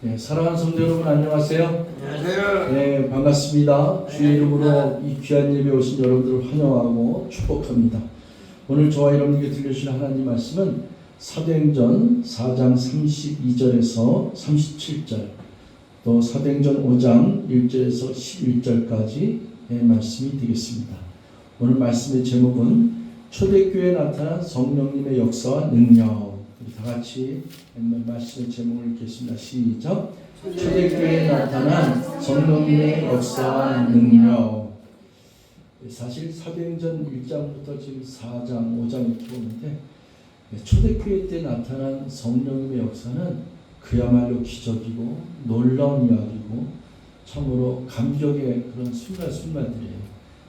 네, 사랑하는 성도 여러분 안녕하세요. 안녕하세요. 네, 반갑습니다. 주의 이름으로 이 귀한 예배 오신 여러분들을 환영하고 축복합니다. 오늘 저와 여러분에게 들려주실 하나님 말씀은 사도행전 4장 32절에서 37절, 또 사도행전 5장 1절에서 11절까지의 말씀이 되겠습니다. 오늘 말씀의 제목은 초대교회에 나타난 성령님의 역사와 능력. 우리 다 같이 말씀의 제목을 읽겠습니다. 시작. 초대교회에 나타난 성령님의 역사와 능력. 사실 사도행전 1장부터 지금 4장, 5장 이렇게 오는데 초대교회 때 나타난 성령님의 역사는 그야말로 기적이고 놀라운 이야기고 참으로 감격의 그런 순간순간들이에요.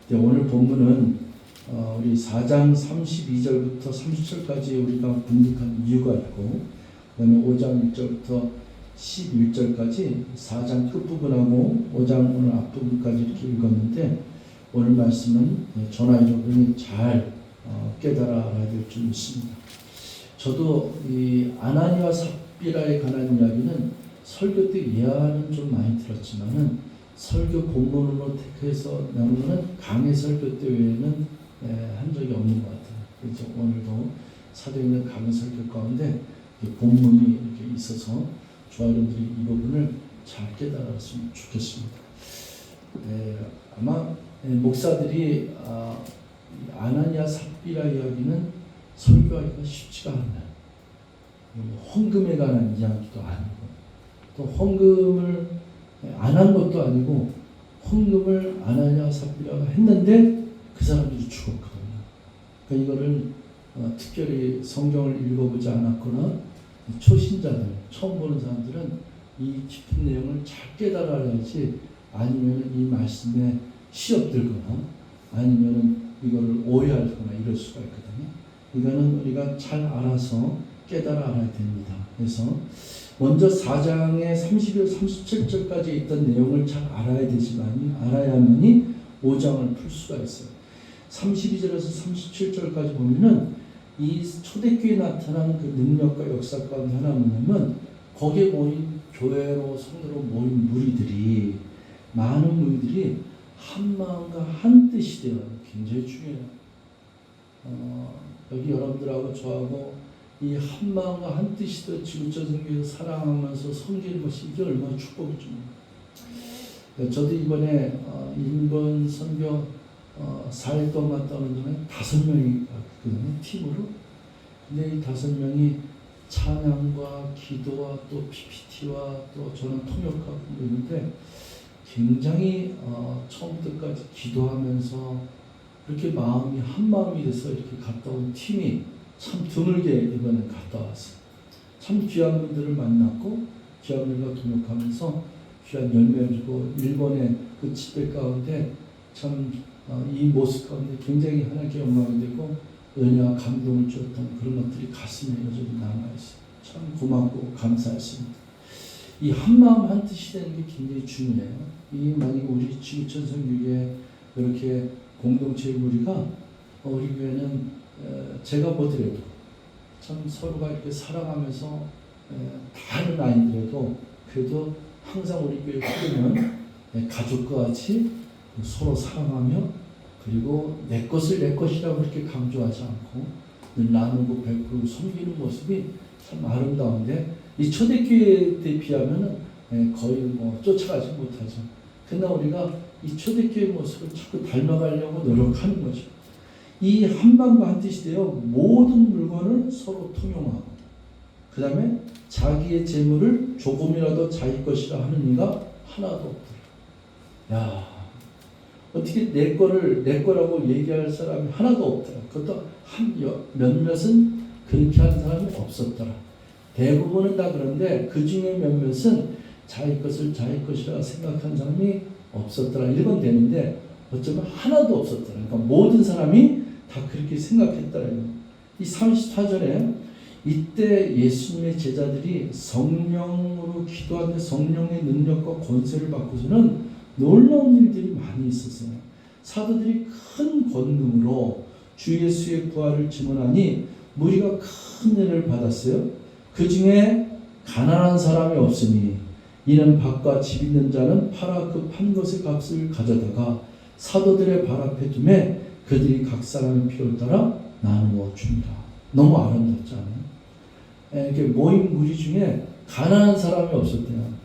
근데 오늘 본문은 우리 4장 32절부터 30절까지 우리가 분석한 이유가 있고, 그 다음에 5장 1절부터 11절까지 4장 끝부분하고 5장 오늘 앞부분까지 이렇게 읽었는데, 오늘 말씀은 저나 여러분이 잘 깨달아 알아야 될 줄 믿습니다. 저도 이 아나니와 삽비라에 관한 이야기는 설교 때 예화는 좀 많이 들었지만은 설교 본문으로 택해서 나누는 강의 설교 때 외에는 한 적이 없는 것 같아요. 그래서 오늘도 사도행전 강의 설교 가운데 본문이 이렇게 있어서 저와 여러분들이 이 부분을 잘 깨달았으면 좋겠습니다. 아마 목사들이 아나니아 삽비라 이야기는 설교하기가 쉽지가 않나요? 헌금에 관한 이야기도 아니고 또 헌금을 안 한 것도 아니고 헌금을 아나니아 삽비라가 했는데 그 사람들이 죽었거든요. 그러니까 이거를 특별히 성경을 읽어보지 않았거나 초신자들, 처음 보는 사람들은 이 깊은 내용을 잘 깨달아야지, 아니면 이 말씀에 시험들거나 아니면 이거를 오해하거나 이럴 수가 있거든요. 이거는 우리가 잘 알아서 깨달아 알아야 됩니다. 그래서 먼저 4장의 30절, 37절까지 있던 내용을 잘 알아야 되지만, 알아야만이 5장을 풀 수가 있어요. 32절에서 37절까지 보면은 이 초대교회에 나타난 그 능력과 역사 가운데 하나 뭐냐면, 거기에 모인 교회로 성도로 모인 무리들이, 많은 무리들이 한 마음과 한 뜻이 되어요. 굉장히 중요해요. 여기 여러분들하고 저하고 이 한 마음과 한 뜻이 되어 지구촌 선교에서 사랑하면서 섬기는 것이 이게 얼마나 축복이죠. 저도 이번에 일본 선교 4일 동안 갔다 오는 동안 5명이 갔거든요, 팀으로. 근데 이 5명이 찬양과 기도와 또 PPT와 또 저는 통역하고 있는데, 굉장히 처음부터까지 기도하면서 그렇게 마음이 한 마음이 돼서 이렇게 갔다 온 팀이 참 드물게 이번에 갔다 왔어요. 참 귀한 분들을 만났고 귀한 분들과 동역하면서 귀한 열매를 주고, 일본의 그 집회 가운데 참 이 모습 가운데 굉장히 하나님께 영광이 되고 은혜와 감동을 주었던 그런 것들이 가슴에 여전히 남아있어요. 참 고맙고 감사했습니다. 이 한마음 한뜻이 되는 게 굉장히 중요해요. 이 만약에 우리 지구촌 선교회 이렇게 공동체의 무리가 우리 교회는 제가 보더라도 참 서로가 이렇게 사랑하면서 다른 아이들에도 그래도 항상 우리 교회 흐르면 가족과 같이 서로 사랑하며, 그리고 내 것을 내 것이라고 그렇게 강조하지 않고 늘 나누고 베풀고 섬기는 모습이 참 아름다운데, 이 초대교회 때 비하면은 거의 뭐 쫓아가지 못하죠. 그러나 우리가 이 초대교회 모습을 자꾸 닮아가려고 노력하는 거죠. 이 한마음과 한뜻이 되어 모든 물건을 서로 통용하고, 그 다음에 자기의 재물을 조금이라도 자기 것이라 하는 이가 하나도 없더라. 야, 어떻게 내 거를 내 거라고 얘기할 사람이 하나도 없더라. 그것도 몇몇은 그렇게 하는 사람이 없었더라. 대부분은 다 그런데 그 중에 몇몇은 자기 것을 자기 것이라 생각한 사람이 없었더라. 이러면 되는데 어쩌면 하나도 없었더라. 그러니까 모든 사람이 다 그렇게 생각했더라. 이 34절에 이때 예수님의 제자들이 성령으로 기도하는데 성령의 능력과 권세를 받고서는 놀라운 일들이 많이 있었어요. 사도들이 큰 권능으로 주 예수의 부활을 증언하니 무리가 큰 은혜를 받았어요. 그 중에 가난한 사람이 없으니 이는 밭과 집 있는 자는 팔아 그 판 것의 값을 가져다가 사도들의 발 앞에 두매 그들이 각 사람의 필요에 따라 나누어 줍니다. 너무 아름답지 않아요? 이렇게 모인 무리 중에 가난한 사람이 없었대요.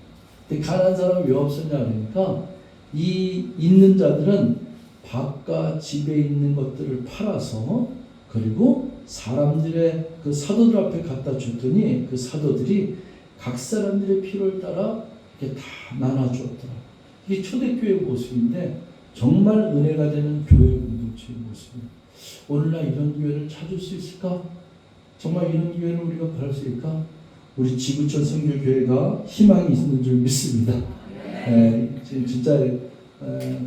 근데 가난한 사람이 왜 없었냐 그러니까 이 있는 자들은 밭과 집에 있는 것들을 팔아서 그리고 사람들의 그 사도들 앞에 갖다 줬더니 그 사도들이 각 사람들의 필요에 따라 이렇게 다 나눠주었더라. 이게 초대교회의 모습인데 정말 은혜가 되는 교회 공동체의 모습이에요. 오늘날 이런 교회를 찾을 수 있을까? 정말 이런 교회를 우리가 바랄 수 있을까? 우리 지구촌 선교교회가 희망이 있는 줄 믿습니다. 진짜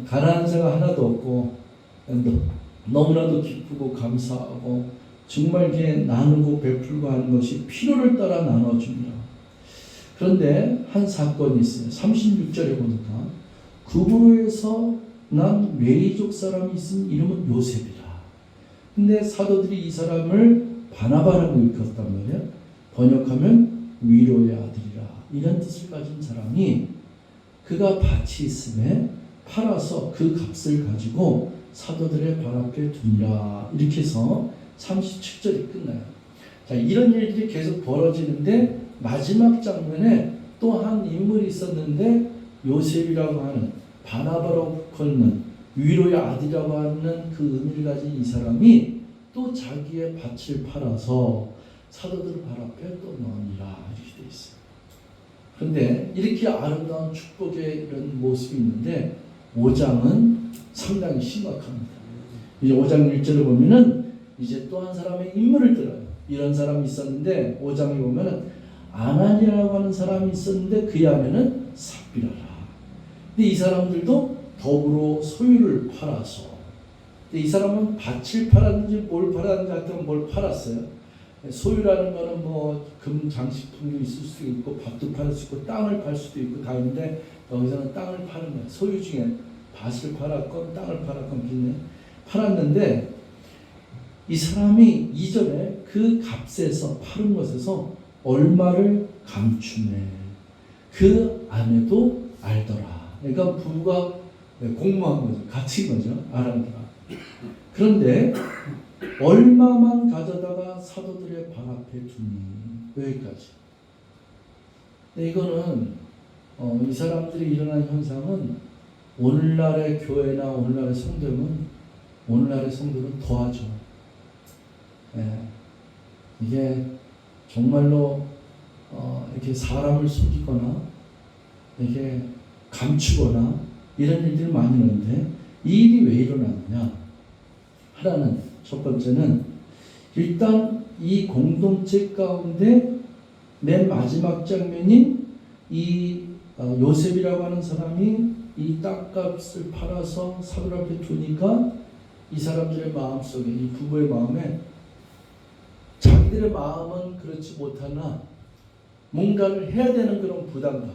가난한 자가 하나도 없고 너무나도 기쁘고 감사하고 정말 이게 나누고 베풀고 하는 것이 필요를 따라 나눠줍니다. 그런데 한 사건이 있어요. 36절에 보니까 구브로에서 난 웨이족 사람이 있은 이름은 요셉이라. 근데 사도들이 이 사람을 바나바라고 일컫단 말이에요. 번역하면 위로의 아들이라 이런 뜻을 가진 사람이 그가 밭이 있음에 팔아서 그 값을 가지고 사도들의 발 앞에 두니라. 이렇게 해서 37절이 끝나요. 자, 이런 일들이 계속 벌어지는데 마지막 장면에 또 한 인물이 있었는데 요셉이라고 하는 바나바라고 걸는 위로의 아들이라고 하는 그 의미를 가진 이 사람이 또 자기의 밭을 팔아서 사도들 발 앞에 또 넣으니라 이렇게 되어 있어요. 그런데 이렇게 아름다운 축복의 이런 모습이 있는데 5장은 상당히 심각합니다. 이제 5장 1절을 보면은 이제 또 한 사람의 인물을 들어요. 이런 사람이 있었는데 5장에 보면은 아나니아라고 하는 사람이 있었는데 그 안에는 삽비라라. 근데 이 사람들도 더불어 소유를 팔아서, 근데 이 사람은 밭을 팔았는지 뭘 팔았는지 하여튼 뭘 팔았어요. 소유라는 거는 뭐 금 장식품도 있을 수 있고 밭도 팔 수 있고 땅을 팔 수도 있고 다 있는데 여기서는 땅을 파는 거예요. 소유 중에 밭을 팔았건 땅을 팔았건 비네 팔았는데 이 사람이 이전에 그 값에서 파는 것에서 얼마를 감추네. 그 아내도 알더라. 그러니까 부부가 공모한 거죠. 갇힌 거죠. 알았더라. 그런데 얼마만 가져다가 사도들의 발 앞에 두니. 여기까지. 근데 이거는 이 사람들이 일어난 현상은 오늘날의 교회나 오늘날의 성도는 더하죠. 이게 정말로 이렇게 사람을 속이거나 이렇게 감추거나 이런 일들이 많이 있는데 이 일이 왜 일어나느냐? 하나는 첫 번째는 일단 이 공동체 가운데 맨 마지막 장면인 이 요셉이라고 하는 사람이 이 땅값을 팔아서 사도 앞에 두니까 이 사람들의 마음속에, 이 부부의 마음에 자기들의 마음은 그렇지 못하나 뭔가를 해야 되는 그런 부담감,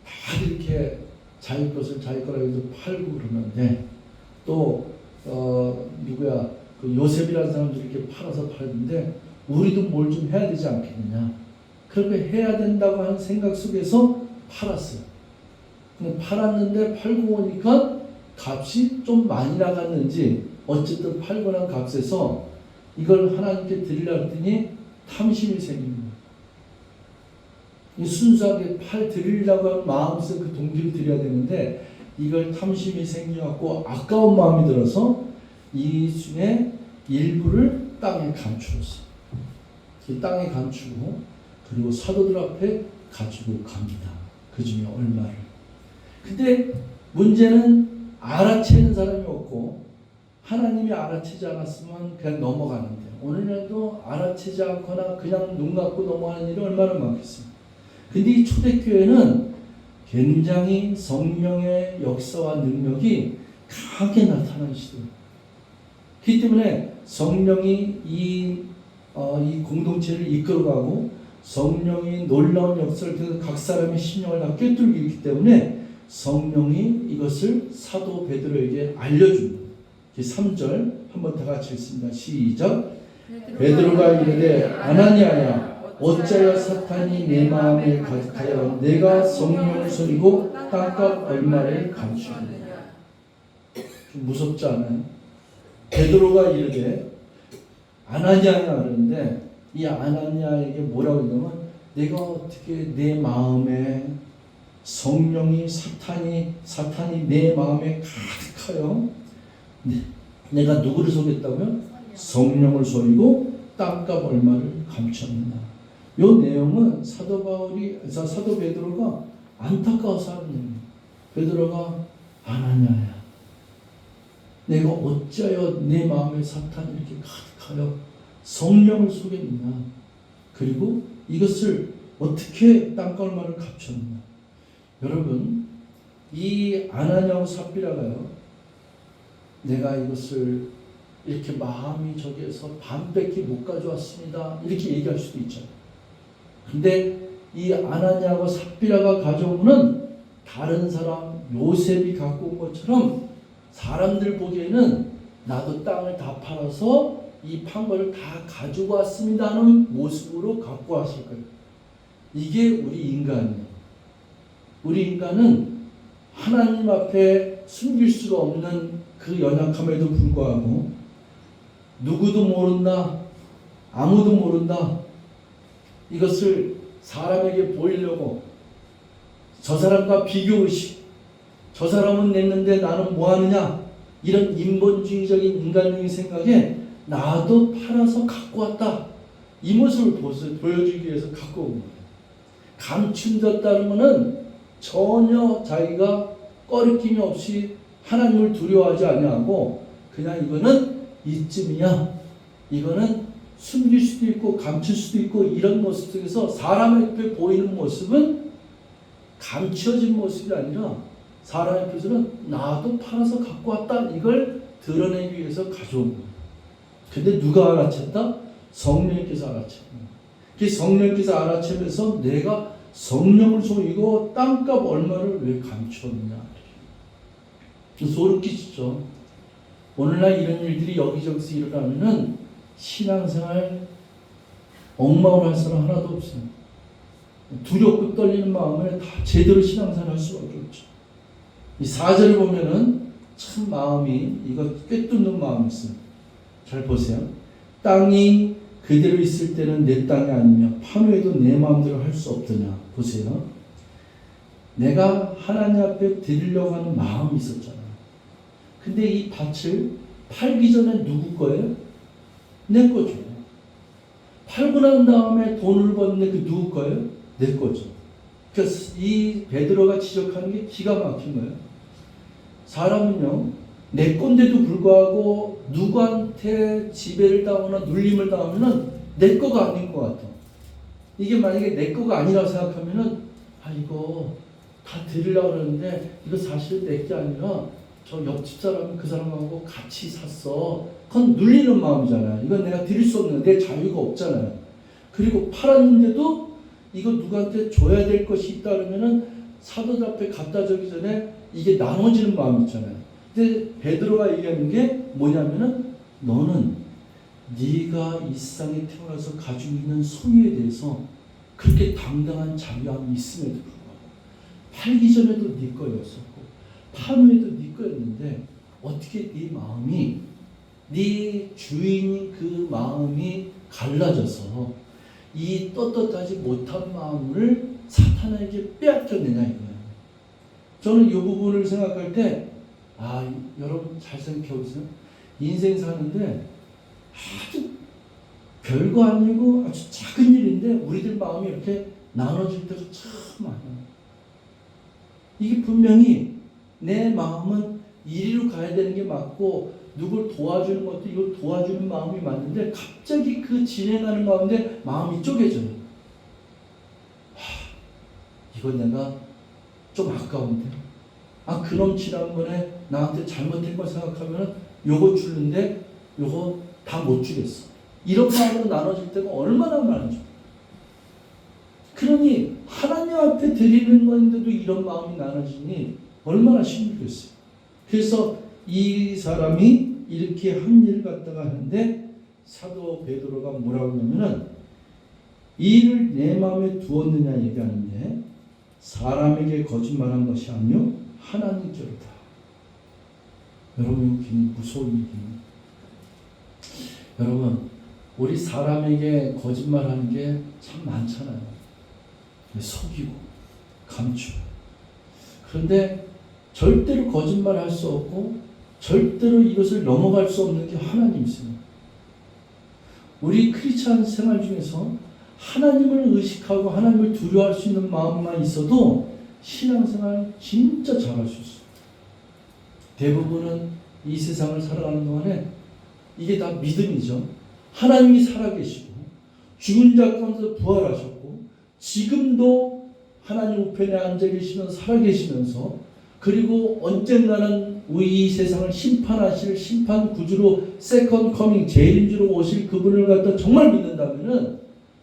다 이렇게 자기 것을 자기 거라고 해서 팔고 그러는데 또 그 요셉이라는 사람들이 이렇게 팔아서 팔는데 우리도 뭘 좀 해야 되지 않겠느냐, 그렇게 해야 된다고 하는 생각 속에서 팔았어요. 근데 팔았는데 팔고 오니까 값이 좀 많이 나갔는지 어쨌든 팔고 난 값에서 이걸 하나님께 드리려 했더니 탐심이 생깁니다. 이 순수하게 드리려고 하는 마음에서 그 동기를 드려야 되는데 이걸 탐심이 생겨갖고 아까운 마음이 들어서 이 중에 일부를 땅에 감추었어요. 이 땅에 감추고 그리고 사도들 앞에 가지고 갑니다. 그 중에 얼마를. 근데 문제는 알아채는 사람이 없고 하나님이 알아채지 않았으면 그냥 넘어가는데 오늘날도 알아채지 않거나 그냥 눈 감고 넘어가는 일이 얼마나 많겠어요. 근데 이 초대교회는 굉장히 성령의 역사와 능력이 강하게 나타나는 시대예요. 그렇기 때문에 성령이 이 공동체를 이끌어가고 성령이 놀라운 역사를 통해서 각 사람의 심령을 다 꿰뚫고 있기 때문에 성령이 이것을 사도 베드로에게 알려줍니다. 3절 한번 다 같이 읽습니다. 시작. 베드로가 이르되 아나니아야 어찌하여 사탄이 내 마음에 가득하여 내가 성령을 속이고 땅값 얼마를 감추느냐. 좀 무섭지 않아요? 베드로가 이르되 아나니아야 그러는데 이 아나니아에게 뭐라고 했냐면 내가 어떻게 내 마음에 성령이 사탄이 내 마음에 가득하여 내가 누구를 속였다고요? 성령을 속이고 땅값 얼마를 감췄느냐. 요 내용은 사도 베드로가 안타까워서 하는 얘기예요. 베드로가 아나니아야, 내가 어찌하여 내 마음에 사탄이 이렇게 가득하여 성령을 속였느냐. 그리고 이것을 어떻게 땅값 얼마를 감췄느냐. 여러분, 이 아나니아와 삽비라가요, 내가 이것을 이렇게 마음이 저기에서 반밖에 못 가져왔습니다, 이렇게 얘기할 수도 있잖아요. 근데 이 아나니아와 삽비라가 가져온 것은 다른 사람 요셉이 갖고 온 것처럼 사람들 보기에는 나도 땅을 다 팔아서 이 판 거를 다 가지고 왔습니다 하는 모습으로 갖고 왔을 거예요. 이게 우리 인간이에요. 우리 인간은 하나님 앞에 숨길 수가 없는 그 연약함에도 불구하고 누구도 모른다, 아무도 모른다, 이것을 사람에게 보이려고 저 사람과 비교의식, 저 사람은 냈는데 나는 뭐하느냐, 이런 인본주의적인 인간적인 생각에 나도 팔아서 갖고 왔다, 이 모습을 보여주기 위해서 갖고 온 거예요. 감춘졌다는 것은 전혀 자기가 꺼리낌이 없이 하나님을 두려워하지 아니하고 그냥 이거는 이쯤이야, 이거는 숨길 수도 있고 감출 수도 있고, 이런 모습 속에서 사람 앞에 보이는 모습은 감춰진 모습이 아니라 사람 앞에서는 나도 팔아서 갖고 왔다, 이걸 드러내기 위해서 가져온 거예요. 근데 누가 알아챘다? 성령께서 알아챘다. 그 성령께서 알아채면서 내가 성령을 속이고 땅값 얼마를 왜 감추었느냐. 소름 끼치죠. 오늘날 이런 일들이 여기저기서 일어나면은 신앙생활 엉망으로 할 사람 하나도 없어요. 두렵고 떨리는 마음에 다 제대로 신앙생활 할 수밖에 없죠. 이 4절에 보면은 참 마음이, 이거 꿰뚫는 마음이 있어요. 잘 보세요. 땅이 그대로 있을 때는 내 땅이 아니며 파묘에도 내 마음대로 할 수 없더냐. 보세요. 내가 하나님 앞에 드리려고 하는 마음이 있었잖아요. 근데 이 밭을 팔기 전에 누구 거예요? 내 거죠. 팔고 난 다음에 돈을 버는데 그 누구 거예요? 내 거죠. 그래서 이 베드로가 지적하는 게 기가 막힌 거예요. 사람은요, 내 건데도 불구하고 누구한테 지배를 당하거나 눌림을 당하면은 내 거가 아닌 것 같아. 이게 만약에 내 거가 아니라고 생각하면은 이거 다 드리려고 그러는데 이거 사실 내 게 아니라 저 옆집 사람이 그 사람하고 같이 샀어. 그건 눌리는 마음이잖아요. 이건 내가 드릴 수 없는, 내 자유가 없잖아요. 그리고 팔았는데도 이거 누구한테 줘야 될 것이 있다 그러면은 사도들 앞에 갖다 주기 전에 이게 나눠지는 마음이 있잖아요. 근데 베드로가 얘기하는 게 뭐냐면은 너는 네가 이 세상에 태어나서 가지고 있는 소유에 대해서 그렇게 당당한 자유함이 있음에도 불구하고 팔기 전에도 네 거였었고 파묘에도 네 거였는데 어떻게 네 마음이, 네 주인인 그 마음이 갈라져서 이 떳떳하지 못한 마음을 사탄에게 빼앗겼느냐 이거예요. 저는 이 부분을 생각할 때 여러분 잘 생각해 보세요. 인생 사는데 아주 별거 아니고 아주 작은 일인데 우리들 마음이 이렇게 나눠질 때가 참 많아요. 이게 분명히 내 마음은 이리로 가야 되는 게 맞고 누굴 도와주는 것도 이걸 도와주는 마음이 맞는데 갑자기 그 진행하는 가운데 마음이 쪼개져요. 이건 내가 좀 아까운데, 그놈 지난번에 나한테 잘못된 걸 생각하면 요거 주는데 요거 다 못 주겠어. 이런 마음으로 나눠질 때가 얼마나 많은지. 그러니 하나님 앞에 드리는 건데도 이런 마음이 나눠지니 얼마나 힘들겠어요. 그래서 이 사람이 이렇게 한 일을 갖다가 하는데 사도 베드로가 뭐라고 하냐면은 이 일을 내 마음에 두었느냐 얘기하는데 사람에게 거짓말한 것이 아니요 하나님께로다. 여러분 굉장히 무서운 얘기입니다. 여러분 우리 사람에게 거짓말하는 게 참 많잖아요. 속이고 감추고. 그런데 절대로 거짓말할 수 없고 절대로 이것을 넘어갈 수 없는 게 하나님이십니다. 우리 크리스찬 생활 중에서 하나님을 의식하고 하나님을 두려워할 수 있는 마음만 있어도 신앙생활 진짜 잘할 수 있어요. 대부분은 이 세상을 살아가는 동안에 이게 다 믿음이죠. 하나님이 살아계시고 죽은 자 가운데서 부활하셨고 지금도 하나님 우편에 앉아 계시면서 살아계시면서 그리고 언젠가는 우리 이 세상을 심판하실 심판 구주로 세컨 커밍 재림주로 오실 그분을 갖다 정말 믿는다면은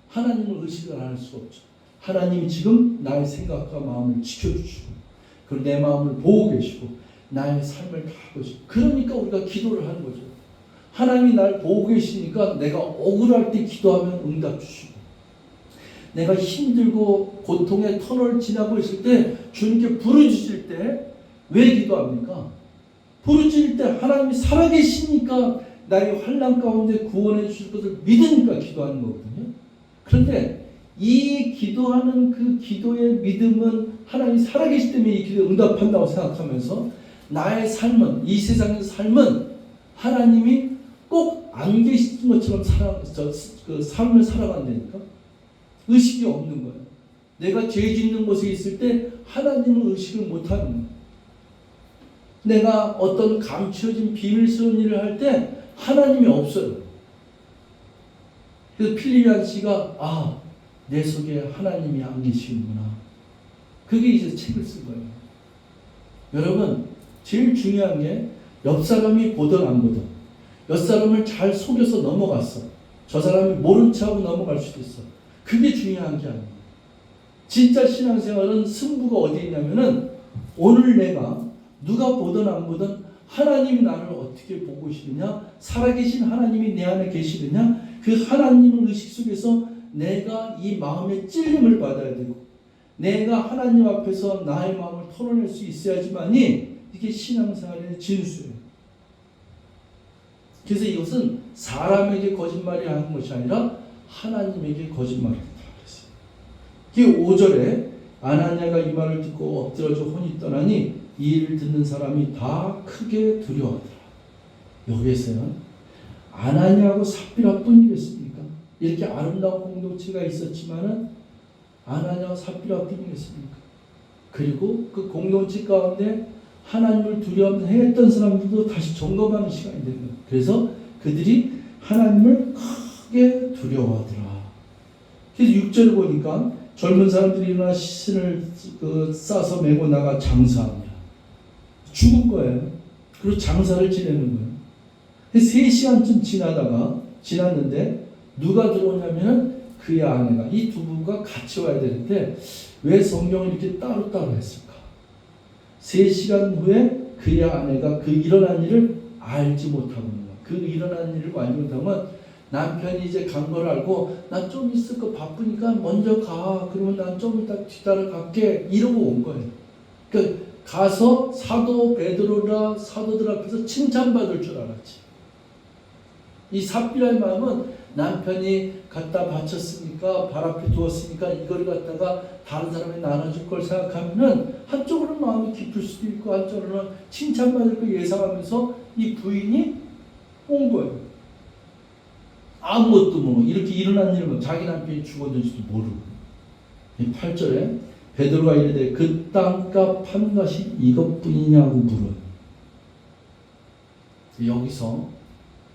하나님을 의식을 안 할 수가 없죠. 하나님이 지금 나의 생각과 마음을 지켜주시고 그리고 내 마음을 보고 계시고 나의 삶을 다 보시고 그러니까 우리가 기도를 하는 거죠. 하나님이 날 보고 계시니까 내가 억울할 때 기도하면 응답 주시고 내가 힘들고 고통의 터널을 지나고 있을 때 주님께 부르짖을 때 왜 기도합니까? 부르짖을 때 하나님이 살아계시니까 나의 환난 가운데 구원해 주실 것을 믿으니까 기도하는 거거든요. 그런데 이 기도하는 그 기도의 믿음은 하나님이 살아계시기 때문에 이 기도에 응답한다고 생각하면서 나의 삶은 이 세상의 삶은 하나님이 꼭 안 계신 것처럼 그 삶을 살아간다니까 의식이 없는 거예요. 내가 죄 짓는 곳에 있을 때 하나님을 의식을 못하는 거예요. 내가 어떤 감춰진 비밀스러운 일을 할 때 하나님이 없어요. 그래서 필리안 씨가 내 속에 하나님이 안 계시는구나. 그게 이제 책을 쓴 거예요. 여러분 제일 중요한 게 옆 사람이 보든 안 보든 옆 사람을 잘 속여서 넘어갔어. 저 사람이 모른 척하고 넘어갈 수도 있어. 그게 중요한 게 아니에요. 진짜 신앙생활은 승부가 어디 있냐면은 오늘 내가 누가 보든 안 보든 하나님이 나를 어떻게 보고 계시느냐, 살아계신 하나님이 내 안에 계시느냐, 그 하나님의 의식 속에서 내가 이 마음의 찔림을 받아야 되고 내가 하나님 앞에서 나의 마음을 털어낼 수 있어야지만이 이게 신앙생활의 진수예요. 그래서 이것은 사람에게 거짓말이 하는 것이 아니라 하나님에게 거짓말이다 그랬어요. 5절에 아나니아가 이 말을 듣고 엎드려져 혼이 떠나니 이 일을 듣는 사람이 다 크게 두려워하더라. 여기에서는 아나니아하고 삽비라 뿐이겠습니까? 이렇게 아름다운 공동체가 있었지만은 아나니아와 삽비라 뿐이겠습니까? 그리고 그 공동체 가운데 하나님을 두려워했던 사람들도 다시 점검하는 시간이 되는 거예요. 그래서 그들이 하나님을 크게 두려워하더라. 그래서 6절을 보니까 젊은 사람들이 일어나 시신을 싸서 메고 나가 장사합니다. 죽은 거예요. 그리고 장사를 지내는 거예요. 3시간쯤 지났는데 누가 들어오냐면은 그의 아내가 이 두 부부가 같이 와야 되는데 왜 성경을 이렇게 따로따로 했을까? 3시간 후에 그의 아내가 그 일어난 일을 알지 못하고 있는 거예요. 그 일어난 일을 알지 못하면 남편이 이제 간 걸 알고 나 좀 있을 거 바쁘니까 먼저 가. 그러면 난 좀 이따 뒤따라 갈게. 이러고 온 거예요. 그러니까 가서 사도 베드로라 사도들 앞에서 칭찬받을 줄 알았지. 이 삽비라의 마음은 남편이 갖다 바쳤으니까 발 앞에 두었으니까 이걸 갖다가 다른 사람이 나눠줄 걸 생각하면은 한쪽으로는 마음이 깊을 수도 있고 한쪽으로는 칭찬받을 걸 예상하면서 이 부인이 온 거예요. 아무것도 모르고 이렇게 일어난 일은 자기 남편이 죽었는지도 모르고. 8절에 베드로가 이르되 그 땅값 한 것이 이것뿐이냐고 물어요. 여기서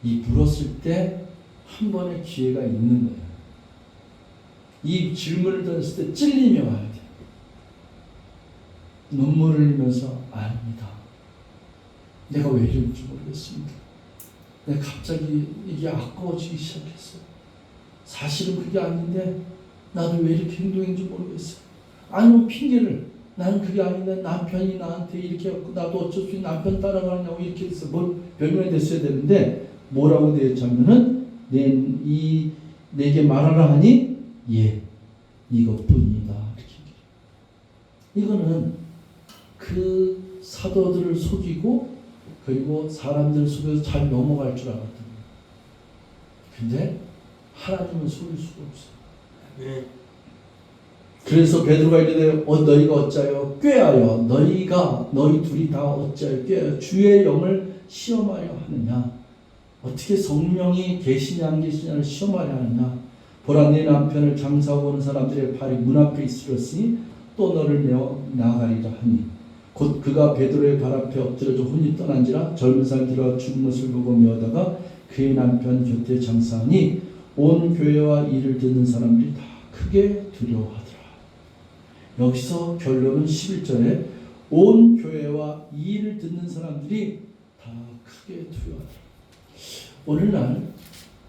이 물었을 때 한 번의 기회가 있는 거예요. 이 질문을 던졌을 때 찔리며 와야 돼요. 눈물을 흘리면서 아닙니다. 내가 왜 이런지 모르겠습니다. 내가 갑자기 이게 아까워지기 시작했어요. 사실은 그게 아닌데 나도 왜 이렇게 행동했는지 모르겠어요. 아니면 핑계를 나는 그게 아닌데 남편이 나한테 이렇게 했고 나도 어쩔 수 없이 남편 따라가냐고 이렇게 해서 뭘 변명이 됐어야 되는데 뭐라고 되었냐면은 내게 말하라 하니 예, 이것뿐이다. 이렇게. 이거는 그 사도들을 속이고 그리고 사람들을 속여서 잘 넘어갈 줄 알았던 거예요. 근데 하나님은 속일 수가 없어요. 그래서 베드로가 이르되 너희가 어찌하여 꾀하여 너희 둘이 다 어찌하여 꾀하여 주의 영을 시험하려 하느냐. 어떻게 성령이 계시냐 안 계시냐를 시험하려 하느냐. 보라 내 남편을 장사하고 오는 사람들의 발이 문 앞에 있으렸으니 또 너를 내어 나가리라 하니 곧 그가 베드로의 발 앞에 엎드려져 혼이 떠난지라 젊은 사람이 들어가 죽은 것을 보고 메어다가 그의 남편 곁에 장사하니 온 교회와 이를 듣는 사람들이 다 크게 두려워하더라. 여기서 결론은 11절에 온 교회와 이 일을 듣는 사람들이 다 크게 두려워하더라. 오늘날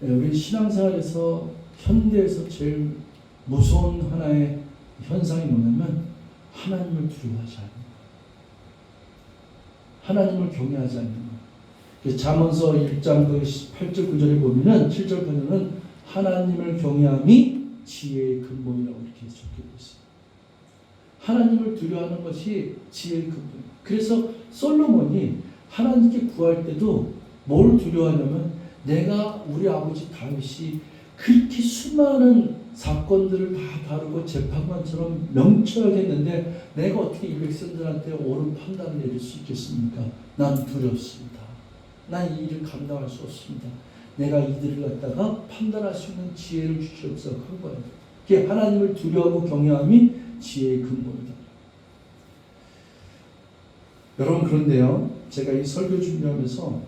우리 신앙생활에서 현대에서 제일 무서운 하나의 현상이 뭐냐면 하나님을 두려워하지 않는 것, 하나님을 경외하지 않는 것. 잠언서 1장 8절 9절에 보면은 7절 보면은 하나님을 경외함이 지혜의 근본이라고 이렇게 적혀 있어요. 하나님을 두려워하는 것이 지혜의 근본이에요. 그래서 솔로몬이 하나님께 구할 때도 뭘 두려워하냐면 내가 우리 아버지 다윗이 그렇게 수많은 사건들을 다 다루고 재판관처럼 명철하게 했는데 내가 어떻게 이 백성들한테 옳은 판단을 내릴 수 있겠습니까? 난 두렵습니다. 난 이 일을 감당할 수 없습니다. 내가 이들을 갖다가 판단할 수 있는 지혜를 주시옵소서 한 거예요. 그게 하나님을 두려워하고 경외함이 지혜의 근본이다. 여러분 그런데요, 제가 이 설교 준비하면서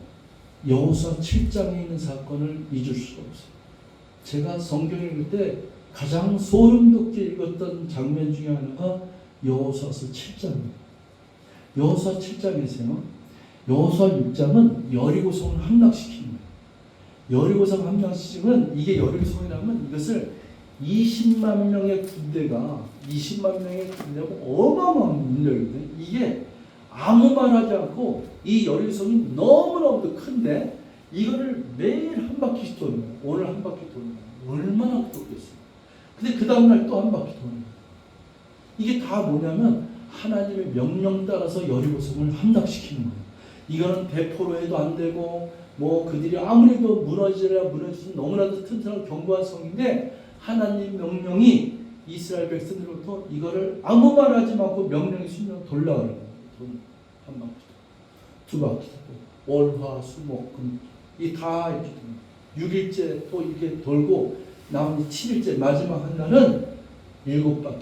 여호수아 7장에 있는 사건을 잊을 수가 없어요. 제가 성경 읽을 때 가장 소름 돋게 읽었던 장면 중에 하나가 여호수아서 7장입니다. 여호수아 7장에서요. 여호수아 6장은 여리고성을 함락시키는 거예요. 여리고성 함락시키면 이게 여리고성이라면 이것을 20만 명의 군대가 20만 명의 군대가 어마어마한 군대거든요. 이게 아무 말 하지 않고 이 여리고성이 너무너무 큰데 이거를 매일 한 바퀴씩 도는 거예요. 오늘 한 바퀴 도는 거예요. 얼마나 똑겠어요. 근데 그 다음날 또 한 바퀴 도는 거예요. 이게 다 뭐냐면 하나님의 명령 따라서 여리고성을 함락시키는 거예요. 이거는 대포로 해도 안 되고 뭐 그들이 아무래도 무너지려 무너지는 너무나도 튼튼한 견고한 성인데 하나님 명령이 이스라엘 백성들로부터 이거를 아무 말 하지 말고 명령이 순간 돌라오는 거예요. 한 바퀴, 두 바퀴, 월화, 수, 목, 금 이 다 이렇게 6일째 또 이렇게 돌고 나머지 7일째 마지막 한 날은 7바퀴를 돌아요.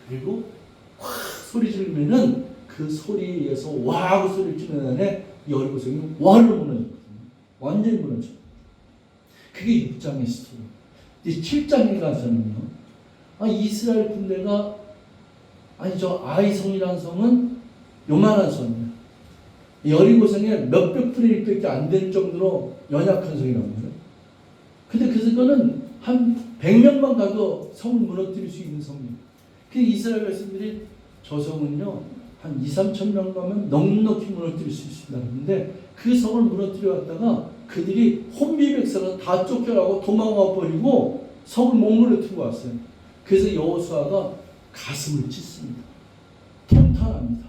그리고 확 소리 지르면은 그 소리에 의해서 와 하고 소리를 지르는 날에 여리고성이 와르르 무너졌거든요. 완전히 무너져. 그게 6장의 스토리. 이제 7장에 가서는요. 이스라엘 군대가 저 아이성이라는 성은 요만한 성이에요. 여리고성의 몇백 분의 1밖에 안 되는 정도로 연약한 성이라고 해요. 근데 그거는 한 100명만 가도 성을 무너뜨릴 수 있는 성이에요. 그 이스라엘 백성들이 저 성은요 한 2-3천 명 가면 넉넉히 무너뜨릴 수 있습니다. 그런데 그 성을 무너뜨려 왔다가 그들이 혼비백산을 다 쫓겨나고 도망와 버리고 성을 못 무너뜨리고 왔어요. 그래서 여호수아가 가슴을 찢습니다. 통탄합니다.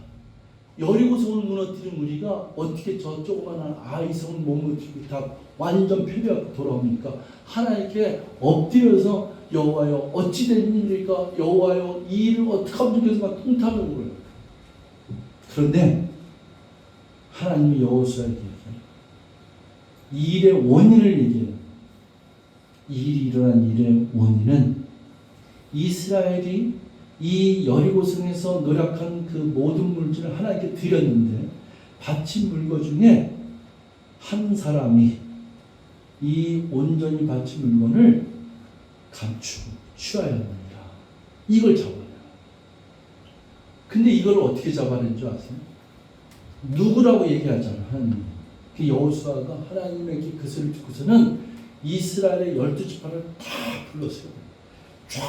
여리고성을 무너뜨린 우리가 어떻게 저 조그마한 아이성을 못 무너뜨리고 다 완전 패배하고 돌아옵니까? 하나님께 엎드려서 여호와여 어찌 된 일입니까? 여호와여 이 일을 어떻게 하면 좋겠습니까? 통탄을 물어요. 그런데 하나님이 여호수아에게 얘기해요. 이 일의 원인을 얘기해요. 이 일이 일어난 일의 원인은 이스라엘이 이 여리고성에서 노력한 그 모든 물질을 하나님께 드렸는데 바친 물건 중에 한 사람이 이 온전히 바친 물건을 감추고 취하였느니라. 이걸 잡아내요. 근데 이걸 어떻게 잡아낸 줄 아세요? 누구라고 얘기하잖아요. 하나님. 그 여호수아가 하나님에게 그 소리를 듣고서는 이스라엘의 12지파를 다 불렀어요. 쫙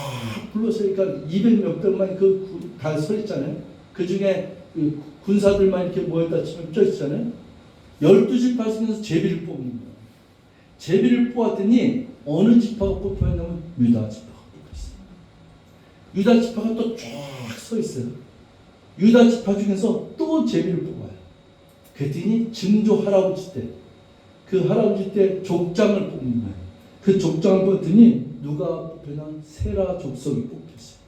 불렀어요. 그러니까 200 몇백만 다 서 있잖아요. 그 중에 그 군사들만 이렇게 모였다 치면 쪄 있잖아요. 12지파 중에서 제비를 뽑는 거예요. 제비를 뽑았더니 어느 지파가 뽑혀있냐면 유다 지파가 뽑혀있어요. 유다 지파가 또 쫙 서 있어요. 유다 지파 중에서 또 제비를 뽑아요. 그랬더니 증조 할아버지 때, 그 할아버지 때 족장을 뽑는 거예요. 그 족장을 뽑더니 누가 뽑히냐면 세라 족속이 뽑혔어요.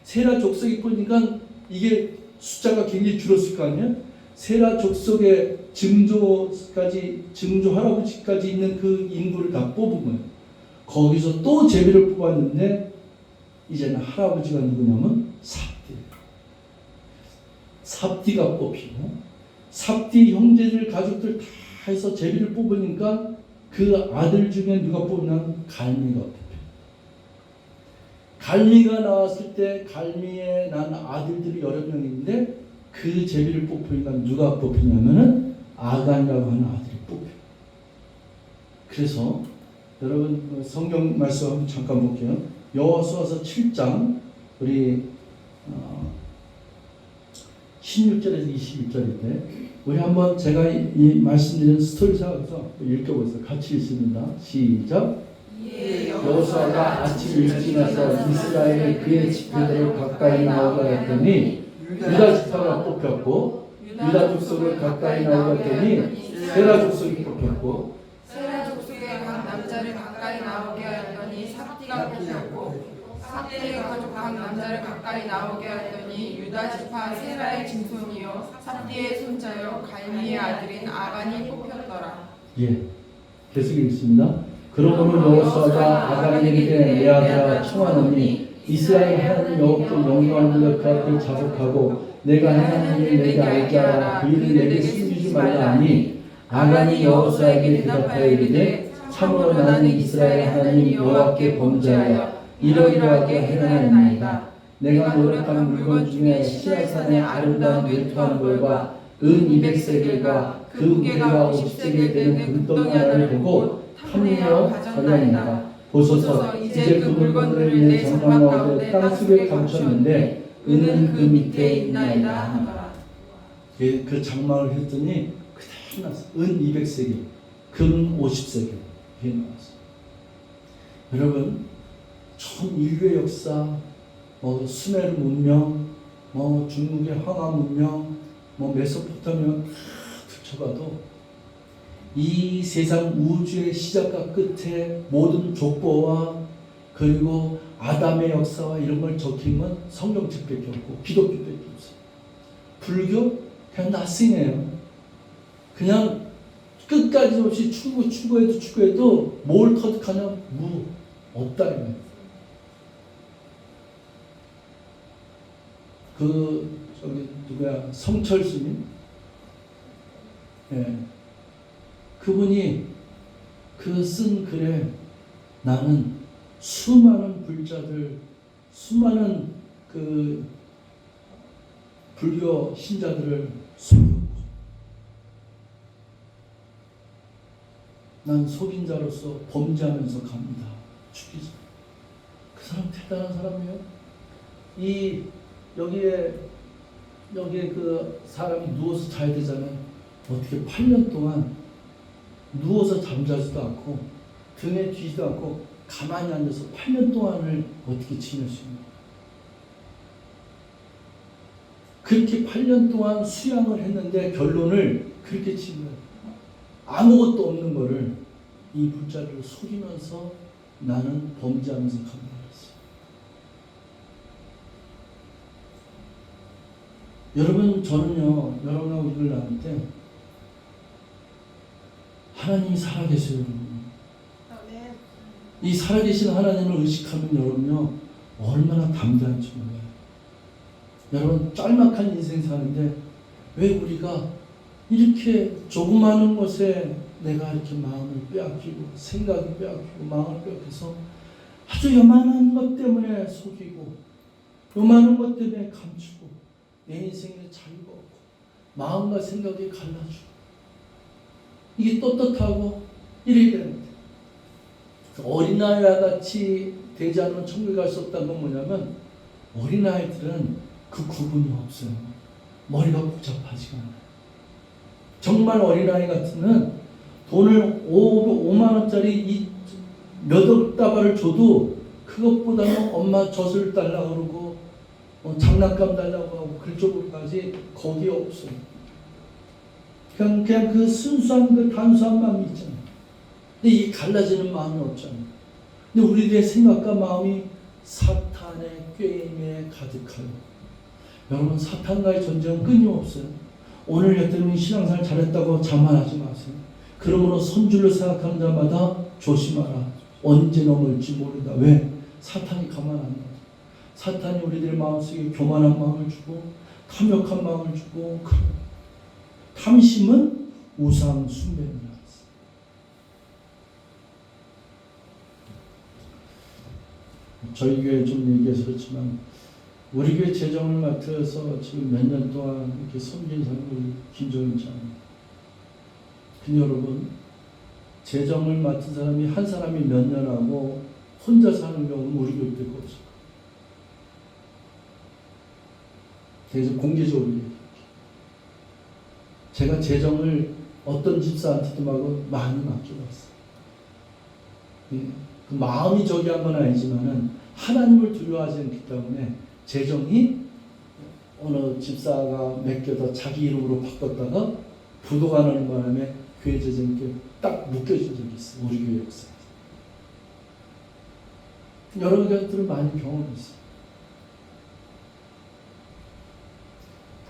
세라 족속이 뽑으니까 이게 숫자가 굉장히 줄었을 거 아니에요? 세라 족속의 증조 할아버지까지 있는 그 인구를 다 뽑은 거예요. 거기서 또 제비를 뽑았는데 이제는 할아버지가 누구냐면 삽디가 뽑히고, 삽디 형제들 가족들 다 해서 제비를 뽑으니까 그 아들 중에 누가 뽑냐면 갈미가 뽑혀요. 갈미가 나왔을 때 갈미에 난 아들들이 여러 명인데 그 제비를 뽑히니까 누가 뽑히냐면은 아간이라고 하는 아들이 뽑혀요. 그래서 여러분 성경 말씀 한번 잠깐 볼게요. 여호수아서 7장 우리 16절에서 21절인데 우리 한번 제가 이 말씀드린 스토리 사서 읽어보세요. 같이 읽습니다. 시작. 여호수아가 아침 일찍 일어나서 이스라엘의 그의 지파들을 가까이 나오게 했더니 유다 지파가 뽑혔고, 유다 족속을 가까이 나오게 했더니 세라 족속이 뽑혔고, 세라 족속의 각 남자를 가까이 나오게 하였더니 삽디가 뽑혔고, 삽디의 가족 각 남자를 가까이 나오게 하였더니 유다 지파 세라의 짐승이요 삽디의 손자요 갈미의 아들인 아간이 뽑혔더라. 예, 계속 읽습니다. 그러므로 여호수아가 아간에게 내 아들아 청하노니 이스라엘 하나님 여호와께 영광을 돌려 그 앞을 자복하고 내가 행한 일을 내게 알게 하라. 그 일을 내게 숨기지 말라 하니 아간이 여호수아에게 대답하여 이르되 참으로 나는 이스라엘 하나님 여호와께 범죄하여 이러이러하게 행하였나이다. 내가 노력한 물건 중에 시라산의 아름다운 외투한 벌과 은 200세겔과 그 무게가 50세겔 되는 금덩이 하나를 보고 탐내어 가져나이다. 보소서 이제 그 물건들을 내 장막 가운데 땅속에 감췄는데 은은 그 밑에 있나이다 하더라. 그 장막을 했더니 그대로 나왔어. 은 200세겔, 금 50세겔 이게 나왔어. 여러분 전 인류의 역사, 수메르 문명, 중국의 황하 문명, 메소포타미아 다 들춰봐도 이 세상 우주의 시작과 끝에 모든 족보와 그리고 아담의 역사와 이런 걸 적힌 건 성경책밖에 없고 기독교밖에 없어요. 불교 그냥 나싱이에요. 그냥 끝까지 없이 추구해도 뭘 터득하냐 없다 이거예요. 누구야 성철스님, 예. 그분이 그 쓴 글에 나는 수많은 불자들, 수많은 그 불교 신자들을 속였고, 난 속인 자로서 범죄하면서 갑니다. 죽이자. 그 사람 대단한 사람이에요. 여기에 그 사람이 누워서 자야 되잖아요. 어떻게 8년 동안 누워서 잠자지도 않고 등에 뒤지도 않고 가만히 앉아서 8년 동안을 어떻게 지낼 수 있는 거예요. 그렇게 8년 동안 수양을 했는데 결론을 그렇게 친 거예요. 아무것도 없는 거를 이 불자를 속이면서 나는 범죄하면서 갑니다. 여러분 저는요 여러분하고 이걸 나눌 때 하나님이 살아계세요. 여러분. 이 살아계신 하나님을 의식하면 여러분요 얼마나 담대한지 몰라요. 여러분 짤막한 인생 사는데 왜 우리가 이렇게 조그마한 것에 내가 이렇게 마음을 빼앗기고 생각을 빼앗기고 마음을 빼앗겨서 아주 요만한 것 때문에 속이고 요만한 것 때문에 감추고 내 인생에 자유가 없고 마음과 생각이 갈라지고 이게 떳떳하고 이래야 되는데 어린아이와 같이 되지 않으면 천국에 갈 수 없다는 건 뭐냐면 어린아이들은 그 구분이 없어요. 머리가 복잡하지가 않아요. 정말 어린아이 같으면 돈을 5만 원짜리 몇 억 다발을 줘도 그것보다는 엄마 젖을 달라고 그러고 장난감 달라고 하고 그쪽으로까지 거기에 없어요. 그냥 그 순수한 그 단수한 마음이 있잖아요. 근데 이 갈라지는 마음이 없잖아요. 근데 우리들의 생각과 마음이 사탄의 꾀임에 가득하여 여러분 사탄과의 전쟁은 끊임없어요. 오늘 여태는 신앙생활 잘했다고 자만하지 마세요. 그러므로 선줄로 생각하는 자마다 조심하라. 언제 넘을지 모른다. 왜? 사탄이 가만 안 놔. 사탄이 우리들의 마음속에 교만한 마음을 주고 탐욕한 마음을 주고 탐심은 우상 숭배입니다. 저희 교회 좀 얘기해서 그렇지만 우리 교회 재정을 맡아서 지금 몇 년 동안 이렇게 섬긴 사람이 김정인 장. 근데 여러분 재정을 맡은 사람이 한 사람이 몇 년 하고 혼자 사는 경우는 우리 교회 때가 없어요. 그래서 공개적으로 얘기해요. 제가 재정을 어떤 집사한테도 많이 맡겨봤어요. 예. 그 마음이 저기 한 건 아니지만은 하나님을 두려워하지 않기 때문에 재정이 어느 집사가 맡겨서 자기 이름으로 바꿨다가 부도가 나는 바람에 교회 재정이 딱 묶여진 적이 있어요. 우리 교회 역사에. 여러 가지들을 많이 경험했어요.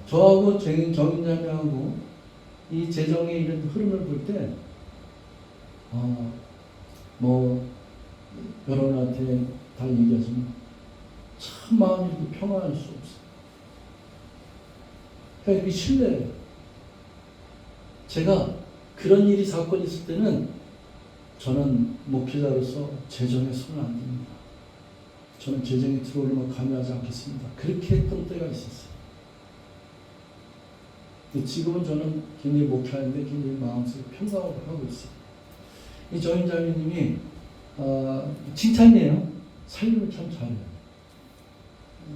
저하고 정인자매하고 이 재정의 이런 흐름을 볼 때, 여러분한테 다 얘기하지만 참 마음이 이렇게 평안할 수 없어요. 그냥 이렇게 신뢰해요. 제가 그런 일이 사건이 있을 때는 저는 목회자로서 재정에 손을 안 댑니다. 저는 재정에 들어오려면 관여하지 않겠습니다. 그렇게 했던 때가 있었어요. 지금은 저는 굉장히 목회하는데 굉장히 마음속에 평강을 하고 있어요. 이 정인자매님이 칭찬이에요. 살림을 참 잘해요.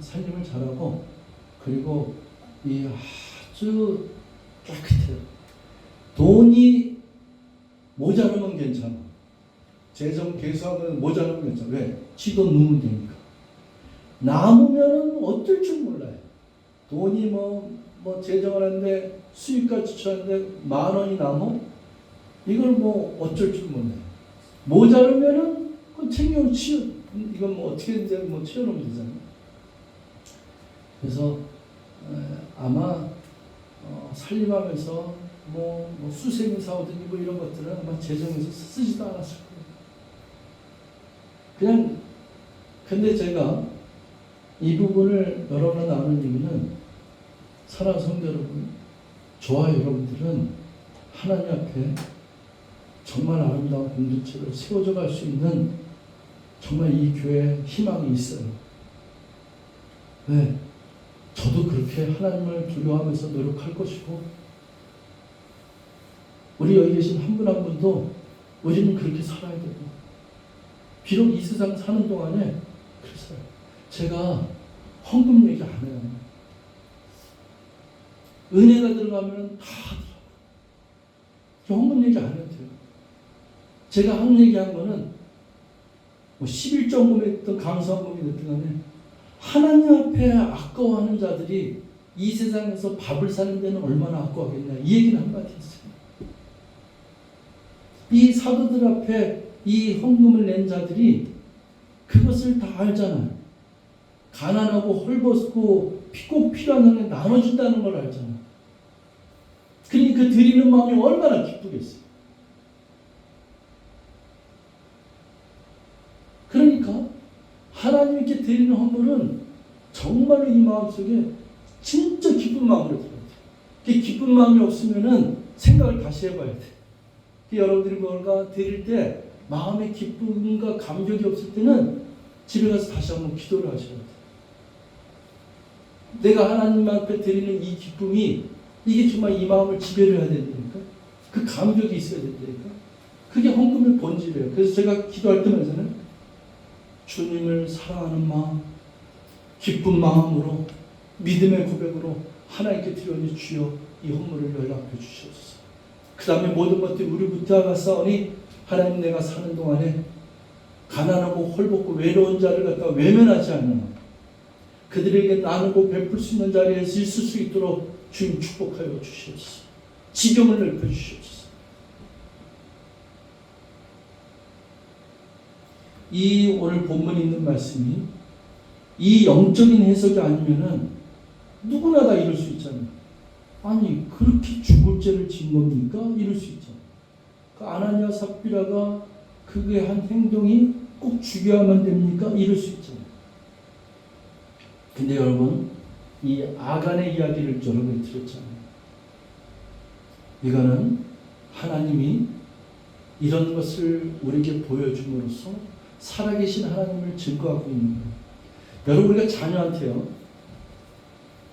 살림을 잘하고 그리고 이 아주 깨끗해요. 돈이 모자라면 괜찮아. 재정 개수하면 모자라면 괜찮아. 왜? 지도 넣으면 되니까. 남으면은 어떨 줄 몰라요. 돈이 재정을 하는데 수익과 지출하는데 10,000원이 남어? 이걸 어쩔 줄 몰라요. 모자르면은 챙겨 이건 어떻게든지 채워놓으면 되잖아요. 그래서 아마 살림하면서 수세미 사오든지 이런 것들은 아마 재정에서 쓰지도 않았을 거예요. 근데 제가 이 부분을 여러분과 나누는 얘기는 사랑하는 성도 여러분, 저와 여러분들은 하나님 앞에 정말 아름다운 공동체로 세워져 갈 수 있는 정말 이 교회에 희망이 있어요. 네, 저도 그렇게 하나님을 두려워하면서 노력할 것이고 우리 여기 계신 한 분 한 분도 우리는 그렇게 살아야 되고 비록 이 세상 사는 동안에 그랬어요. 제가 헌금 얘기 안 해요. 은혜가 들어가면 다 하더라고요. 헌금 얘기 안 해도 돼요. 제가 한 얘기한 거는 11조금이 됐든 감사헌금이 됐든 간에 하나님 앞에 아까워하는 자들이 이 세상에서 밥을 사는 데는 얼마나 아까워하겠냐 이 얘기는 한마디 했어요. 이 사도들 앞에 이 헌금을 낸 자들이 그것을 다 알잖아요. 가난하고 헐벗고 꼭 필요한 사람에 나눠준다는 걸 알잖아요. 그러니까 그 드리는 마음이 얼마나 기쁘겠어요. 그러니까 하나님께 드리는 헌물은 정말로 이 마음속에 진짜 기쁜 마음으로 들어야 돼요. 그 기쁜 마음이 없으면은 생각을 다시 해봐야 돼요. 여러분들이 뭔가 드릴 때 마음의 기쁨과 감격이 없을 때는 집에 가서 다시 한번 기도를 하셔야 돼요. 내가 하나님 앞에 드리는 이 기쁨이 이게 정말 이 마음을 지배를 해야 된다니까. 그 감격이 있어야 된다니까. 그게 헌금의 본질이에요. 그래서 제가 기도할 때마다는 주님을 사랑하는 마음, 기쁜 마음으로 믿음의 고백으로 하나님께 드려니 주여 이 헌물을 연락해 주시옵소서. 그 다음에 모든 것들이 우리 붙어가 싸우니 하나님 내가 사는 동안에 가난하고 헐벗고 외로운 자를 갖다가 외면하지 않는 그들에게 나누고 베풀 수 있는 자리에서 있을 수 있도록 주님 축복하여 주시옵소서. 지경을 넓혀 주시옵소서. 이 오늘 본문에 있는 말씀이 이 영적인 해석이 아니면은 누구나 다 이럴 수 있잖아요. 아니 그렇게 죽을 죄를 지은 겁니까? 이럴 수 있잖아요. 그 아나니아 삽비라가 그게 한 행동이 꼭 죽여야만 됩니까? 이럴 수 있잖아요. 근데 여러분 이 아간의 이야기를 여러분이 들었잖아요. 이거는 하나님이 이런 것을 우리에게 보여줌으로써 살아계신 하나님을 증거하고 있는 거예요. 여러분 우리가 자녀한테요.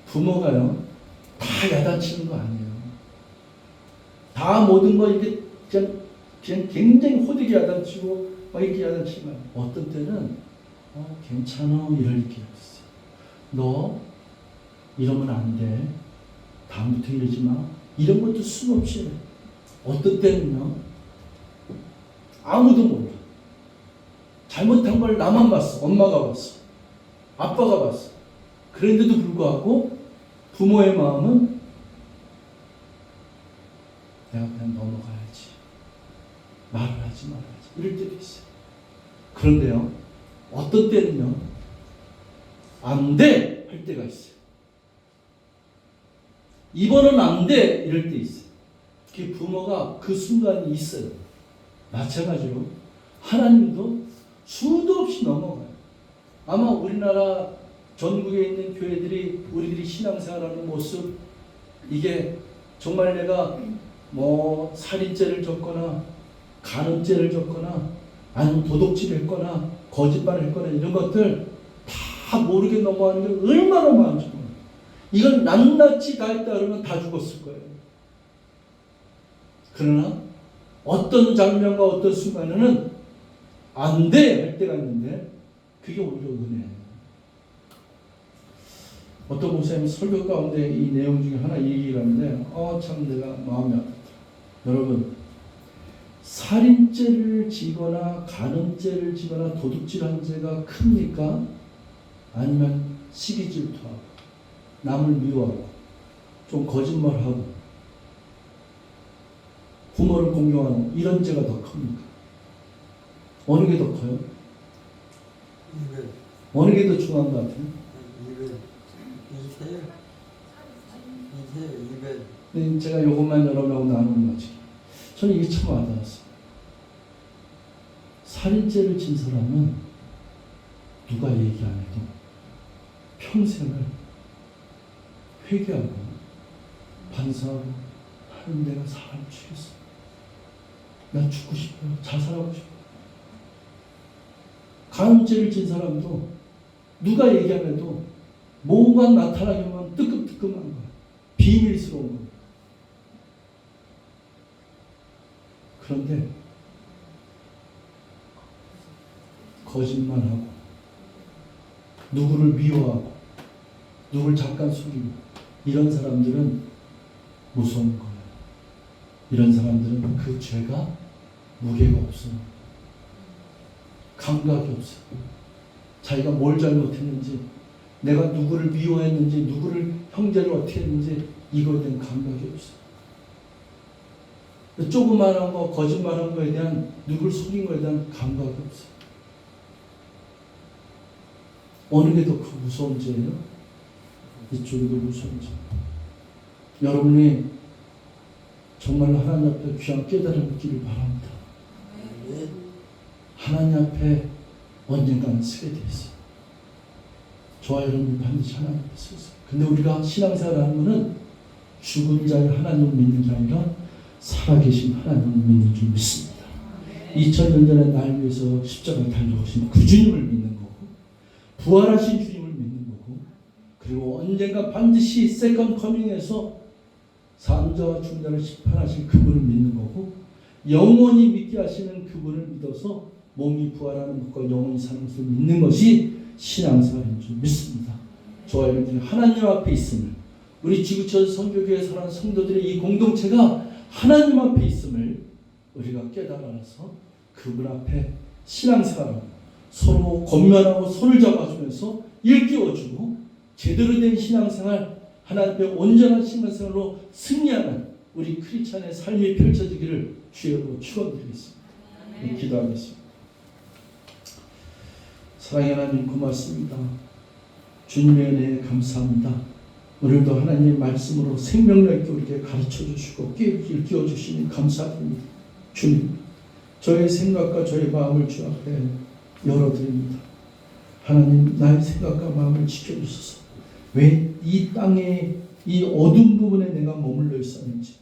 부모가요. 다 야단치는 거 아니에요. 다 모든 거 이렇게 그냥 굉장히 호되게 야단치고 막 이렇게 야단치면 어떤 때는 괜찮아 이럴 게 있어요. 너 이러면 안 돼. 다음부터 이러지 마. 이런 것도 수없이 해요. 어떤 때는요. 아무도 몰라. 잘못한 걸 나만 봤어. 엄마가 봤어. 아빠가 봤어. 그런데도 불구하고 부모의 마음은 내가 그냥 넘어가야지. 말을 하지 말아야지. 이럴 때도 있어요. 그런데요. 어떤 때는요. 안 돼! 할 때가 있어요. 이번은 안 돼! 이럴 때 있어요. 그 부모가 그 순간이 있어요. 마찬가지로 하나님도 수도 없이 넘어가요. 아마 우리나라 전국에 있는 교회들이 우리들이 신앙생활하는 모습 이게 정말 내가 뭐 살인죄를 졌거나 간음죄를 졌거나 아니면 도둑질을 했거나 거짓말을 했거나 이런 것들 다 모르게 넘어가는 게 얼마나 많죠. 이건 낱낱이 다 했다 그러면 다 죽었을 거예요. 그러나 어떤 장면과 어떤 순간에는 안 돼! 할 때가 있는데 그게 오히려 은혜예요. 어떤 목사님이 설교 가운데 이 내용 중에 하나 얘기를 하는데 참 내가 마음이 아팠다. 여러분 살인죄를 지거나 간음죄를 지거나 도둑질한 죄가 큽니까? 아니면 시기 질투하고 남을 미워하고 좀 거짓말하고 부모를 공경하는 이런 죄가 더 큽니까? 어느 게 더 커요? 어느 게 더 중요한 것 같아요? 제가 이것만 여러분하고 나누는 거지. 저는 이게 참 와닿았어요. 살인죄를 진 사람은 누가 얘기 안 해도 평생을 회개하고 반성하고 하는 내가 사람 죽였어. 나 죽고 싶어요. 자살하고 싶어요. 간음죄를 진 사람도 누가 얘기 안 해도 뭐가 나타나기만 뜨끔뜨끔한 거야. 비밀스러운 거야. 그런데 거짓말하고 누구를 미워하고 누구를 잠깐 속이고 이런 사람들은 무서운 거예요. 이런 사람들은 그 죄가 무게가 없어요. 감각이 없어요. 자기가 뭘 잘못했는지 내가 누구를 미워했는지 누구를 형제를 어떻게 했는지 이거에 대한 감각이 없어요. 조그마한 거 거짓말한 거에 대한 누굴 속인 거에 대한 감각이 없어요. 어느 게 더 무서운 죄예요? 이쪽이 더 무서운 죄. 여러분이 정말로 하나님 앞에 귀한 깨달음을 얻기를 바랍니다. 하나님 앞에 언젠가는 서게 돼 있어요. 저와 여러분이 반드시 하나님 앞에 서서. 근데 우리가 신앙생활 하는 것은 죽은 자를 하나님을 믿는 게 아니라 살아계신 하나님을 믿는 줄 믿습니다. 2000년 전에 날 위해서 십자가에 달려오신 그 주님을 믿는 거고 부활하신 주님을 믿는 거고 그리고 언젠가 반드시 세컨 커밍에서 산자와 중자를 심판하실 그분을 믿는 거고 영원히 믿게 하시는 그분을 믿어서 몸이 부활하는 것과 영원히 사는 것을 믿는 것이 신앙생활인 줄 믿습니다. 저와 여러분들이 하나님 앞에 있음을 우리 지구촌 선교교회 사는 성도들의 이 공동체가 하나님 앞에 있음을 우리가 깨달아서 그분 앞에 신앙생활, 서로 권면하고 손을 잡아주면서 일깨워주고 제대로 된 신앙생활, 하나님 앞에 온전한 신앙생활로 승리하는 우리 크리스찬의 삶이 펼쳐지기를 주여로 축원드리겠습니다. 기도하겠습니다. 사랑의 하나님 고맙습니다. 주님의 은혜에 감사합니다. 오늘도 하나님의 말씀으로 생명력 있게 우리에게 가르쳐 주시고 일깨워 주시니 감사드립니다. 주님, 저의 생각과 저의 마음을 주 앞에 열어드립니다. 하나님, 나의 생각과 마음을 지켜주소서. 왜 이 땅의 이 어두운 부분에 내가 머물러 있었는지,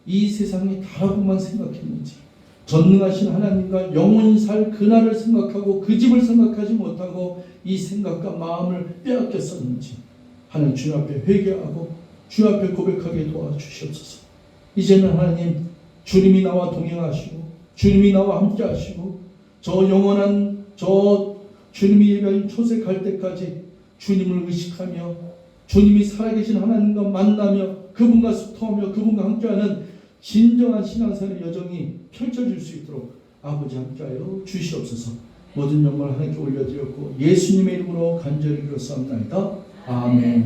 이 세상이 다라고만 생각했는지, 전능하신 하나님과 영원히 살 그날을 생각하고 그 집을 생각하지 못하고 이 생각과 마음을 빼앗겼었는지 하나님 주님 앞에 회개하고 주님 앞에 고백하게 도와주시옵소서. 이제는 하나님 주님이 나와 동행하시고 주님이 나와 함께 하시고 저 영원한 저 주님이 예배하신 초색할 때까지 주님을 의식하며 주님이 살아계신 하나님과 만나며 그분과 소통하며 그분과 함께하는 진정한 신앙생활의 여정이 펼쳐질 수 있도록 아버지 함께하여 주시옵소서. 모든 영광을 하나님께 올려드렸고 예수님의 이름으로 간절히 기도합나이다. 아멘.